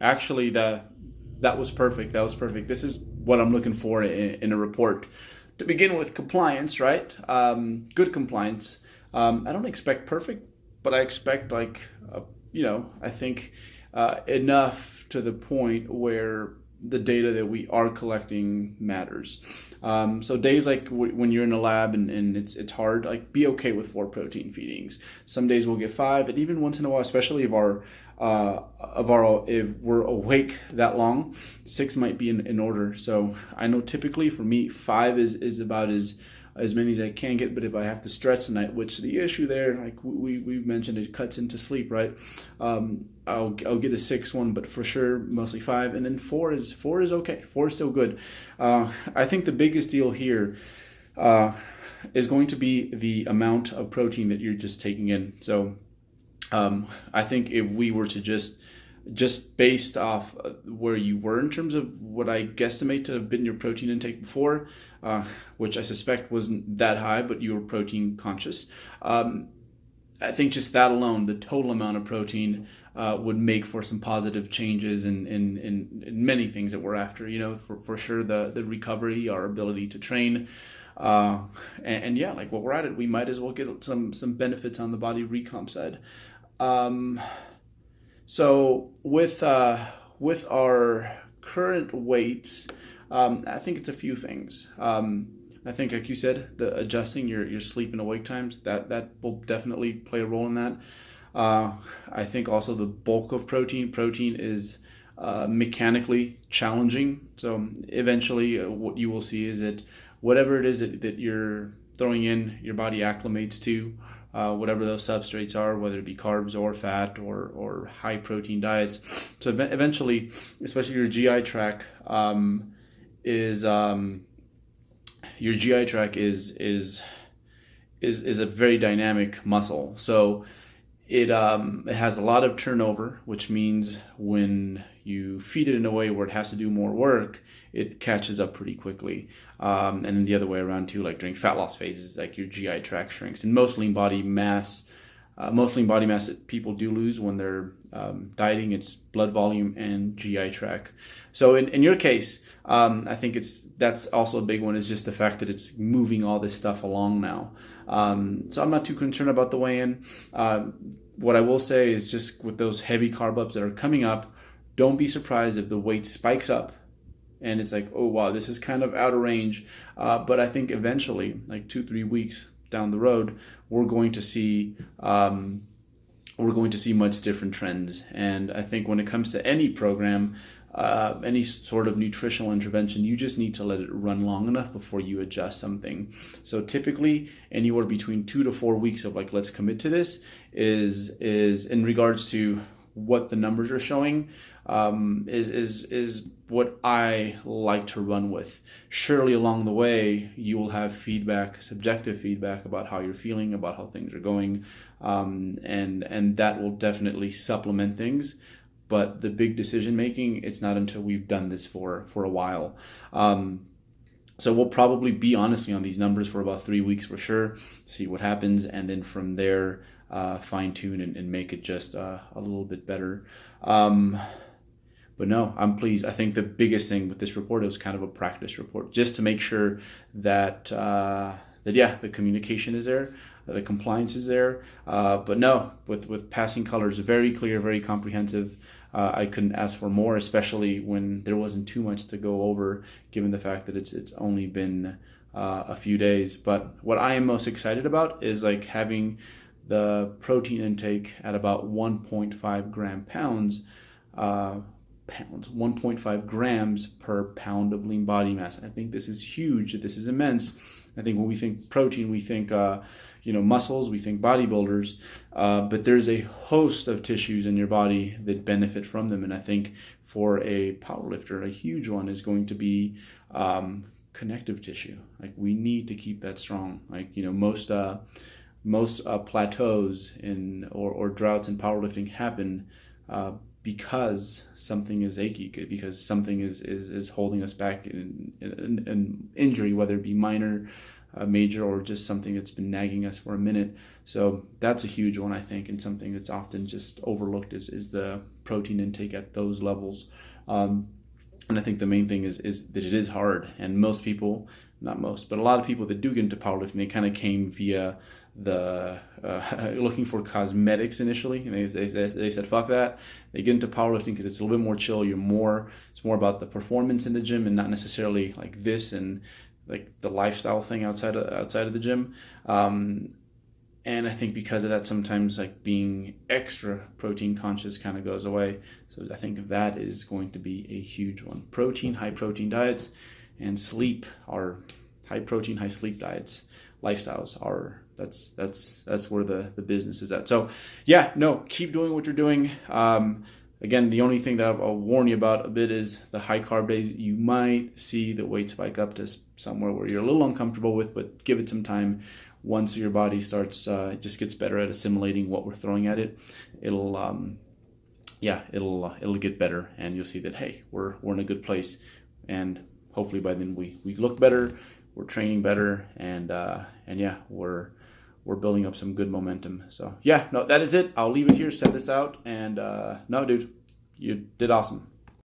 Actually, that was perfect. That was perfect. This is what I'm looking for in a report. To begin with, compliance, right? Good compliance. I don't expect perfect, but I expect I think enough to the point where the data that we are collecting matters. So days like when you're in a lab and it's hard, like be okay with 4 protein feedings. Some days we'll get 5, and even once in a while, especially if we're awake that long, 6 might be in order. So I know typically for me 5 is about as many as I can get. But if I have to stretch tonight, which the issue there, like we've mentioned, it cuts into sleep, right? I'll get a 6 one, but for sure mostly 5, and then 4 is okay. 4 is still good. I think the biggest deal here is going to be the amount of protein that you're just taking in. So I think if we were to just based off where you were in terms of what I guesstimate to have been your protein intake before, which I suspect wasn't that high, but you were protein conscious. I think just that alone, the total amount of protein would make for some positive changes in many things that we're after. For sure the recovery, our ability to train. And yeah, like what we're at it, we might as well get some benefits on the body recomp side. Um, so with our current weights, I think it's a few things. I think, like you said, the adjusting your sleep and awake times, that will definitely play a role in that. I think also the bulk of protein is mechanically challenging. So eventually, what you will see is that whatever it is that you're throwing in, your body acclimates to. Whatever those substrates are, whether it be carbs or fat or high protein diets. So eventually, especially your GI tract is your GI tract is a very dynamic muscle. So it has a lot of turnover, which means when you feed it in a way where it has to do more work, it catches up pretty quickly. And then the other way around too, like during fat loss phases, like your GI tract shrinks. And most lean body mass that people do lose when they're dieting, it's blood volume and GI tract. So in your case, I think that's also a big one, is just the fact that it's moving all this stuff along now. So I'm not too concerned about the weigh-in. What I will say is just with those heavy carb ups that are coming up, don't be surprised if the weight spikes up and it's like, oh wow, this is kind of out of range. But I think eventually, like 2-3 weeks down the road, we're going to see much different trends. And I think when it comes to any program, any sort of nutritional intervention, you just need to let it run long enough before you adjust something. So typically anywhere between 2 to 4 weeks of like, let's commit to this is in regards to what the numbers are showing, is what I like to run with. Surely along the way, you will have feedback, subjective feedback about how you're feeling, about how things are going, and that will definitely supplement things. But the big decision making, it's not until we've done this for a while. So we'll probably be honestly on these numbers for about 3 weeks for sure, see what happens, and then from there fine tune and make it just a little bit better. But no, I'm pleased. I think the biggest thing with this report, it was kind of a practice report, just to make sure that the communication is there, the compliance is there. But no, with passing colors, very clear, very comprehensive. I couldn't ask for more, especially when there wasn't too much to go over, given the fact that it's only been a few days. But what I am most excited about is like having the protein intake at about 1.5 pounds, 1.5 grams per pound of lean body mass. I think this is huge. This is immense. I think when we think protein, we think muscles, we think bodybuilders, but there's a host of tissues in your body that benefit from them. And I think for a powerlifter, a huge one is going to be connective tissue. Like we need to keep that strong. Like most plateaus or droughts in powerlifting happen because something is achy, because something is holding us back in injury, whether it be minor, major or just something that's been nagging us for a minute. So that's a huge one, I think, and something that's often just overlooked is the protein intake at those levels. And I think the main thing is that it is hard, and most people, not most, but a lot of people that do get into powerlifting, they kind of came via the looking for cosmetics initially, and they said fuck that. They get into powerlifting because it's a little bit more chill. It's more about the performance in the gym and not necessarily like this and like the lifestyle thing outside of the gym. And I think because of that, sometimes like being extra protein conscious kind of goes away. So I think that is going to be a huge one. High protein diets, and sleep are high protein, high sleep diets. Lifestyles are that's where the business is at. So yeah, no, keep doing what you're doing. Again, the only thing that I'll warn you about a bit is the high carb days. You might see the weight spike up to somewhere where you're a little uncomfortable with, but give it some time. Once your body starts, it just gets better at assimilating what we're throwing at it. It'll get better, and you'll see that hey, we're in a good place, and hopefully by then we look better, we're training better, and yeah, we're building up some good momentum. So yeah, no, that is it. I'll leave it here, set this out, and no, dude, you did awesome.